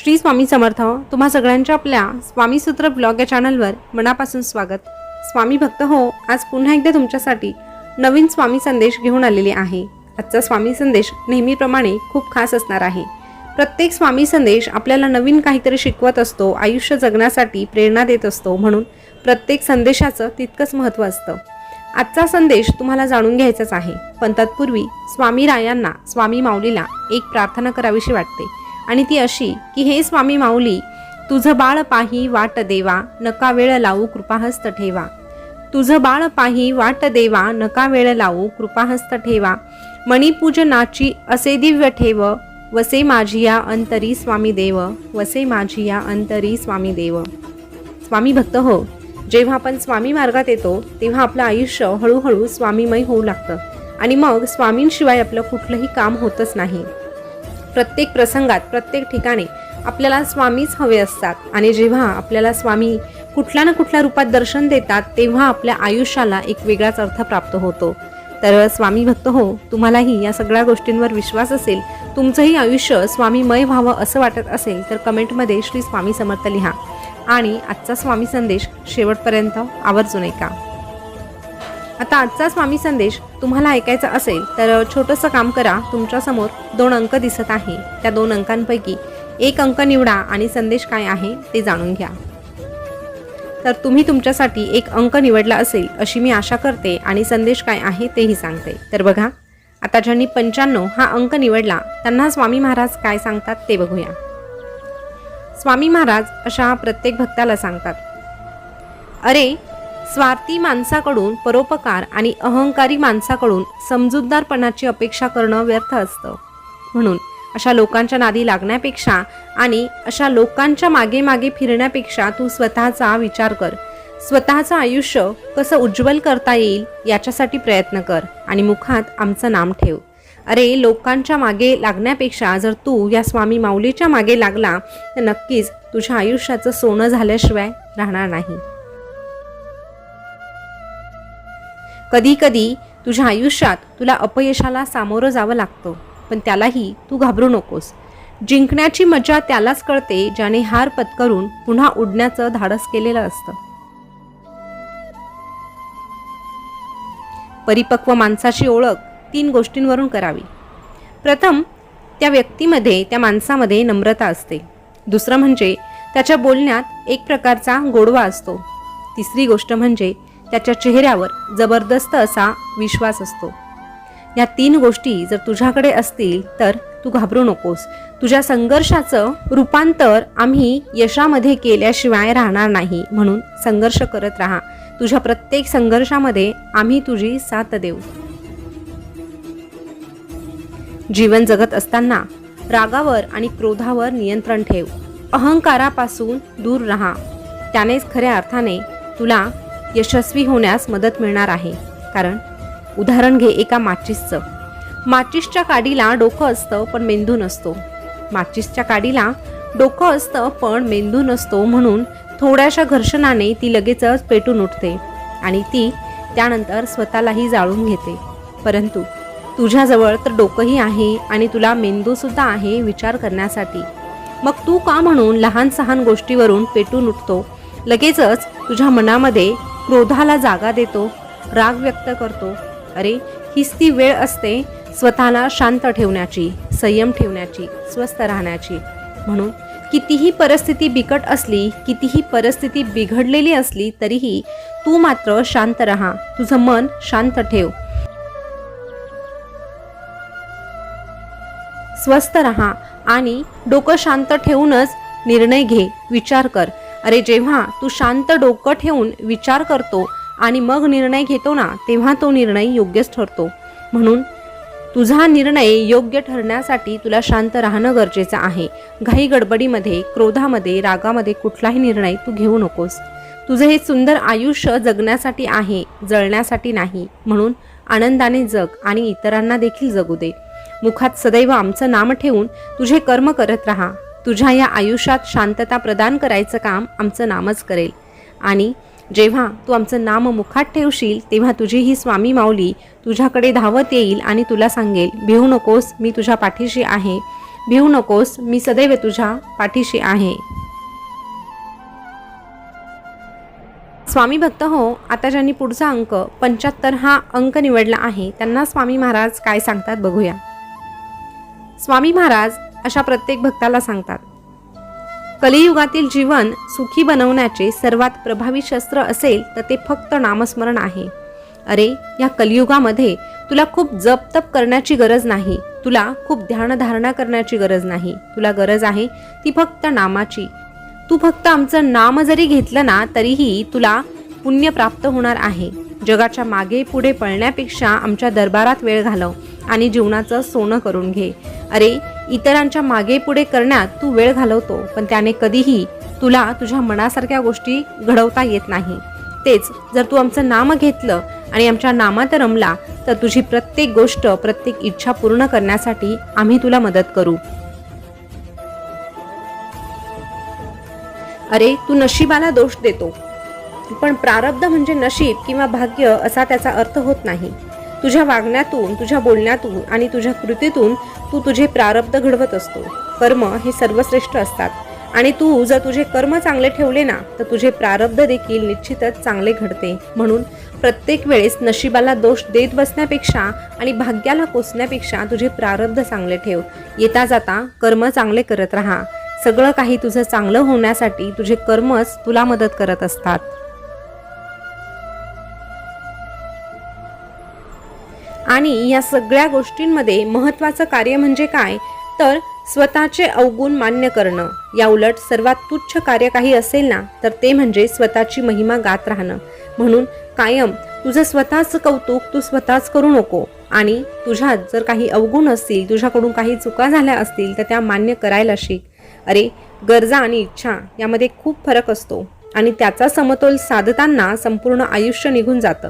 श्री स्वामी समर्थ. तुम्हा सगळ्यांच्या आपल्या स्वामी सूत्र ब्लॉग या चॅनलवर मनापासून स्वागत. स्वामी भक्त हो, आज पुन्हा एकदा तुमच्यासाठी नवीन स्वामी संदेश घेऊन आलेले आहे. आजचा स्वामी संदेश नेहमीप्रमाणे खूप खास असणार आहे. प्रत्येक स्वामी संदेश आपल्याला नवीन काहीतरी शिकवत असतो, आयुष्य जगण्यासाठी प्रेरणा देत असतो. म्हणून प्रत्येक संदेशाचं तितकंच महत्त्व असतं. आजचा संदेश तुम्हाला जाणून घ्यायचाच आहे, पण तत्पूर्वी स्वामी रायांना, स्वामी माऊलीला एक प्रार्थना करावीशी वाटते. आणि ती अशी की हे स्वामी माऊली, तुझं बाळ पाही वाट देवा, नका वेळ लावू कृपाहस्त ठेवा. तुझं बाळ पाही वाट देवा, नका वेळ लावू कृपाहस्त ठेवा. मणिपूजनाची असे दिव्य ठेव, वसे माझी या अंतरी स्वामी देव, वसे माझी या अंतरी स्वामी देव. स्वामी भक्त हो, जेव्हा आपण स्वामी मार्गात येतो तेव्हा आपलं आयुष्य हळूहळू स्वामीमय होऊ लागतं आणि मग स्वामींशिवाय आपलं कुठलंही काम होतच नाही. प्रत्येक प्रसंगात, प्रत्येक ठिकाणी आपल्याला स्वामीच हवे असतात आणि जेव्हा आपल्याला स्वामी कुठल्या ना कुठल्या रूपात दर्शन देतात तेव्हा आपल्या आयुष्याला एक वेगळाच अर्थ प्राप्त होतो. तर स्वामी भक्त हो, तुम्हालाही या सगळ्या गोष्टींवर विश्वास असेल, तुमचंही आयुष्य स्वामीमय व्हावं असं वाटत असेल तर कमेंटमध्ये श्री स्वामी समर्थ लिहा आणि आजचा स्वामी संदेश शेवटपर्यंत आवर्जून ऐका. आता आजचा स्वामी संदेश तुम्हाला ऐकायचा असेल तर छोटंसं काम करा. तुमच्यासमोर 2 अंक दिसत आहे, त्या 2 अंकांपैकी एक अंक निवडा आणि संदेश काय आहे ते जाणून घ्या. तर तुम्ही तुमच्यासाठी एक अंक निवडला असेल अशी मी आशा करते आणि संदेश काय आहे तेही सांगते. तर बघा, आता ज्यांनी 95 हा अंक निवडला त्यांना स्वामी महाराज काय सांगतात ते बघूया. स्वामी महाराज अशा प्रत्येक भक्ताला सांगतात, अरे स्वार्थी माणसाकडून परोपकार आणि अहंकारी माणसाकडून समजूतदारपणाची अपेक्षा करणं व्यर्थ असतं. म्हणून अशा लोकांच्या नादी लागण्यापेक्षा आणि अशा लोकांच्या मागे मागे फिरण्यापेक्षा तू स्वतःचा विचार कर. स्वतःचं आयुष्य कसं उज्ज्वल करता येईल याच्यासाठी प्रयत्न कर आणि मुखात आमचं नाम ठेव. अरे लोकांच्या मागे लागण्यापेक्षा जर तू या स्वामी माऊलीच्या मागे लागला तर नक्कीच तुझ्या आयुष्याचं सोनं झाल्याशिवाय राहणार नाही. कधी कधी तुझ्या आयुष्यात तुला अपयशाला सामोरं जावं लागतं, पण त्यालाही तू घाबरू नकोस. जिंकण्याची मजा त्यालाच कळते ज्याने हार पत्करून पुन्हा उडण्याचं धाडस केलेलं असतं. परिपक्व माणसाची ओळख 3 गोष्टींवरून करावी. प्रथम, त्या व्यक्तीमध्ये, त्या माणसामध्ये नम्रता असते. दुसरं म्हणजे त्याच्या बोलण्यात एक प्रकारचा गोडवा असतो. तिसरी गोष्ट म्हणजे त्याच्या चेहऱ्यावर जबरदस्त असा विश्वास असतो. या 3 गोष्टी जर तुझ्याकडे असतील तर तू घाबरू नकोस. तुझ्या संघर्षाचं रूपांतर आम्ही यशामध्ये केल्याशिवाय राहणार नाही. म्हणून संघर्ष करत राहा. तुझ्या प्रत्येक संघर्षामध्ये आम्ही तुझी साथ देऊ. जीवन जगत असताना रागावर आणि क्रोधावर नियंत्रण ठेव. अहंकारापासून दूर राहा. त्यानेच खऱ्या अर्थाने तुला यशस्वी होण्यास मदत मिळणार आहे. कारण उदाहरण घे एका माचिसचं. माचिसच्या काडीला डोकं असतं पण मेंदू नसतो. माचिसच्या काडीला डोकं असतं पण मेंदू नसतो. म्हणून थोड्याशा घर्षणाने ती लगेचच पेटून उठते आणि ती त्यानंतर स्वतःलाही जाळून घेते. परंतु तुझ्याजवळ तर डोकंही आहे आणि तुला मेंदूसुद्धा आहे विचार करण्यासाठी. मग तू का म्हणून लहान सहान गोष्टीवरून पेटून उठतो? लगेचच तुझ्या मनामध्ये क्रोधाला जागा देतो, राग व्यक्त करतो. अरे हीच ती वेळ असते स्वतःला शांत ठेवण्याची, संयम ठेवण्याची, स्वस्थ राहण्याची. म्हणून कितीही परिस्थिती बिकट असली, कितीही परिस्थिती बिघडलेली असली तरीही तू मात्र शांत राहा. तुझं मन शांत ठेव, स्वस्थ राहा आणि डोकं शांत ठेवूनच निर्णय घे, विचार कर. अरे जेव्हा तू शांत डोकं ठेवून विचार करतो आणि मग निर्णय घेतो ना, तेव्हा तो निर्णय योग्यच ठरतो. म्हणून तुझा निर्णय योग्य ठरण्यासाठी तुला शांत राहणं गरजेचं आहे. घाई गडबडीमध्ये, क्रोधामध्ये, रागामध्ये कुठलाही निर्णय तू घेऊ नकोस. तुझं हे सुंदर आयुष्य जगण्यासाठी आहे, जळण्यासाठी नाही. म्हणून आनंदाने जग आणि इतरांना देखील जगू दे. मुखात सदैव आमचं नाम ठेवून तुझे कर्म करत राहा. तुझ्या या आयुष्यात शांतता प्रदान करायचं काम आमचं नामच करेल. आणि जेव्हा तू आमचं नाम मुखात ठेवशील तेव्हा तुझी ही स्वामी माऊली तुझ्याकडे धावत येईल आणि तुला सांगेल, भिवू नकोस, मी तुझ्या पाठीशी आहे. भिवू नकोस, मी सदैव तुझ्या पाठीशी आहे. स्वामी भक्त हो, आता ज्यांनी पुढचा अंक 75 हा अंक निवडला आहे त्यांना स्वामी महाराज काय सांगतात बघूया. स्वामी महाराज अशा प्रत्येक भक्ताला सांगतात, कलियुगातील जीवन सुखी बनवण्याचे सर्वात प्रभावी शस्त्र असेल तर ते फक्त नामस्मरण आहे. अरे, या कलियुगामध्ये तुला खूप जप-तप करण्याची गरज नाही, तुला खूप ध्यानधारणा करण्याची गरज नाही, तुला गरज आहे ती फक्त नामाची. तू फक्त आमचं नाम जरी घेतलं ना तरीही तुला पुण्य प्राप्त होणार आहे. जगाच्या मागे पुढे पळण्यापेक्षा आमच्या दरबारात वेळ घालव आणि जीवनाचं सोनं करून घे. अरे, इतरांच्या मागे पुढे करण्यात तू वेळ घालवतो, पण त्याने कधीही तुला तुझ्या मनासारख्या गोष्टी घडवता येत नाही. तेच जर तू आमचं नाम घेतलं आणि आमच्या नामात रमला तर तुझी प्रत्येक गोष्ट, प्रत्येक इच्छा पूर्ण करण्यासाठी आम्ही तुला मदत करू. अरे, तू नशिबाला दोष देतो, पण प्रारब्ध म्हणजे नशीब किंवा भाग्य असा त्याचा अर्थ होत नाही. तुझ्या वागण्यातून, तुझ्या बोलण्यातून आणि तुझ्या कृतीतून तू तुझे प्रारब्ध घडवत असतो. कर्म हे सर्वश्रेष्ठ असतात आणि तू जर तुझे कर्म चांगले ठेवले ना तर तुझे प्रारब्ध देखील निश्चितच चांगले घडते. म्हणून प्रत्येक वेळेस नशिबाला दोष देत बसण्यापेक्षा आणि भाग्याला कोसण्यापेक्षा तुझे प्रारब्ध चांगले ठेव. येता जाता कर्म चांगले करत राहा. सगळं काही तुझं चांगलं होण्यासाठी तुझे कर्मच तुला मदत करत असतात. आणि या सगळ्या गोष्टींमध्ये महत्त्वाचं कार्य म्हणजे काय तर स्वतःचे अवगुण मान्य करणं. या उलट सर्वात तुच्छ कार्य काही असेल ना तर ते म्हणजे स्वतःची महिमा गात राहणं. म्हणून कायम तुझं स्वतःच कौतुक तू स्वतःच करू नको आणि तुझ्यात जर काही अवगुण असतील, तुझ्याकडून काही चुका झाल्या असतील तर त्या मान्य करायला शिक. अरे, गरजा आणि इच्छा यामध्ये खूप फरक असतो आणि त्याचा समतोल साधताना संपूर्ण आयुष्य निघून जातं.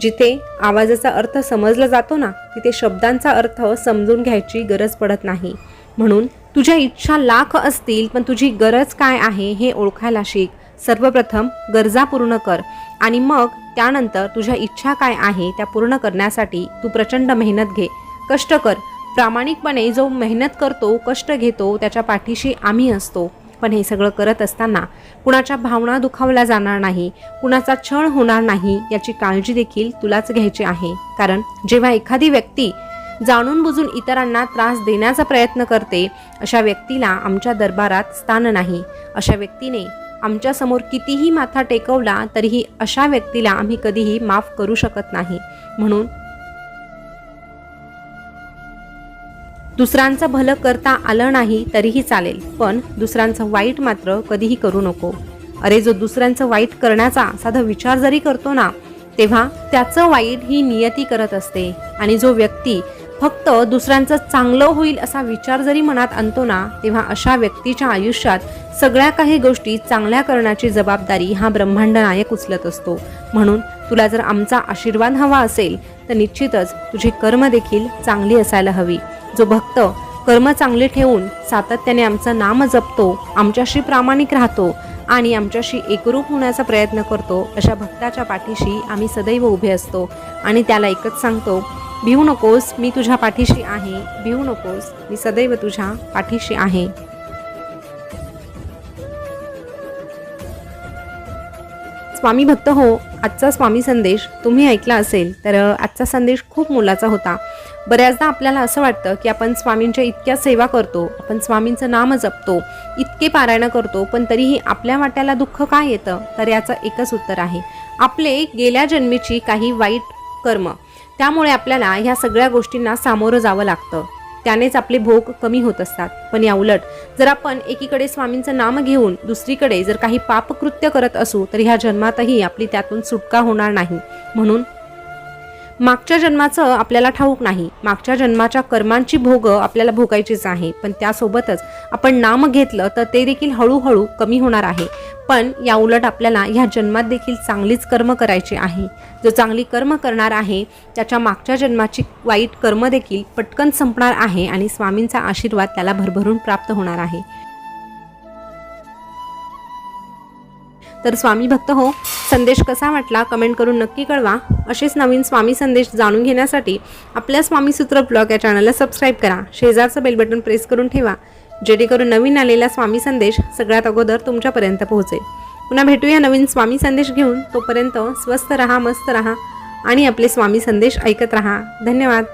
जिथे आवाजाचा अर्थ समजला जातो ना तिथे शब्दांचा अर्थ समजून घ्यायची गरज पडत नाही. म्हणून तुझ्या इच्छा लाख असतील पण तुझी गरज काय आहे हे ओळखायला शिक. सर्वप्रथम गरजा पूर्ण कर आणि मग त्यानंतर तुझ्या इच्छा काय आहे त्या पूर्ण करण्यासाठी तू प्रचंड मेहनत घे, कष्ट कर. प्रामाणिकपणे जो मेहनत करतो, कष्ट घेतो त्याच्या पाठीशी आम्ही असतो. पण हे सगळं करत असताना कुणाच्या भावना दुखावल्या जाणार नाही, कुणाचा छळ होणार नाही याची काळजी देखील तुलाच घ्यायची आहे. कारण जेव्हा एखादी व्यक्ती जाणून बुजून इतरांना त्रास देण्याचा प्रयत्न करते अशा व्यक्तीला आमच्या दरबारात स्थान नाही. अशा व्यक्तीने आमच्या समोर कितीही माथा टेकवला तरीही अशा व्यक्तीला आम्ही कधीही माफ करू शकत नाही. म्हणून दुसऱ्यांचं भलं करता आलं नाही तरीही चालेल, पण दुसऱ्यांचं वाईट मात्र कधीही करू नको. अरे, जो दुसऱ्यांचं वाईट करण्याचा साधा विचार जरी करतो ना तेव्हा त्याचं वाईट ही नियती करत असते. आणि जो व्यक्ती फक्त दुसऱ्यांचं चांगलं होईल असा विचार जरी मनात आणतो ना तेव्हा अशा व्यक्तीच्या आयुष्यात सगळ्या काही गोष्टी चांगल्या करण्याची जबाबदारी हा ब्रह्मांड नायक उचलत असतो. म्हणून तुला जर आमचा आशीर्वाद हवा असेल तर निश्चितच तुझी कर्म देखील चांगली असायला हवी. जो भक्त कर्म चांगले ठेवून सातत्याने आमचं नाम जपतो, आमच्याशी प्रामाणिक राहतो आणि आमच्याशी एकरूप होण्याचा प्रयत्न करतो अशा भक्ताच्या पाठीशी आम्ही सदैव उभे असतो. आणि त्याला एकच सांगतो, भिवू नकोस, मी तुझ्या पाठीशी आहे. भिवू नकोस, मी सदैव तुझ्या पाठीशी आहे. स्वामी भक्त हो, आजचा स्वामी संदेश तुम्ही ऐकला असेल तर आजचा संदेश खूप मोलाचा होता. बऱ्याचदा आपल्याला असं वाटतं की आपण स्वामींच्या इतक्या सेवा करतो, आपण स्वामींचं नाम जपतो, इतके पारायण करतो, पण तरीही आपल्या वाट्याला दुःख का येतं तर याचं एकच उत्तर आहे, आपले गेल्या जन्मीची काही वाईट कर्म. त्यामुळे आपल्याला ह्या सगळ्या गोष्टींना सामोरं जावं लागतं, त्यानेच आपले भोग कमी होत असतात. पण या उलट जर आपण एकीकडे स्वामींचं नाम घेऊन दुसरीकडे जर काही पापकृत्य करत असू तर ह्या जन्मातही आपली त्यातून सुटका होणार नाही. म्हणून मागच्या जन्माचं आपल्याला ठाऊक नाही, मागच्या जन्माच्या कर्मांची भोग आपल्याला भोगायचीच आहे. पण त्यासोबतच आपण नाम घेतलं तर ते देखील हळूहळू कमी होणार आहे. पण या उलट आपल्याला ह्या जन्मात देखील चांगलीच कर्म करायची आहे. जो चांगली कर्म करणार आहे त्याच्या मागच्या जन्माची वाईट कर्म देखील पटकन संपणार आहे आणि स्वामींचा आशीर्वाद त्याला भरभरून प्राप्त होणार आहे. तर स्वामी भक्त हो, संदेश कसा वाटला कमेंट करून नक्की कळवा. असेच नवीन स्वामी संदेश जाणून घेण्यासाठी आपल्या स्वामीसूत्र ब्लॉग या चॅनलला सबस्क्राईब करा. शेजारचं बेल बटन प्रेस करून ठेवा, जेणेकरून नवीन आलेला स्वामी संदेश सगळ्यात अगोदर तुमच्यापर्यंत पोहोचेल. पुन्हा भेटूया नवीन स्वामी संदेश घेऊन. तोपर्यंत स्वस्थ रहा, मस्त रहा आणि आपले स्वामी संदेश ऐकत रहा. धन्यवाद.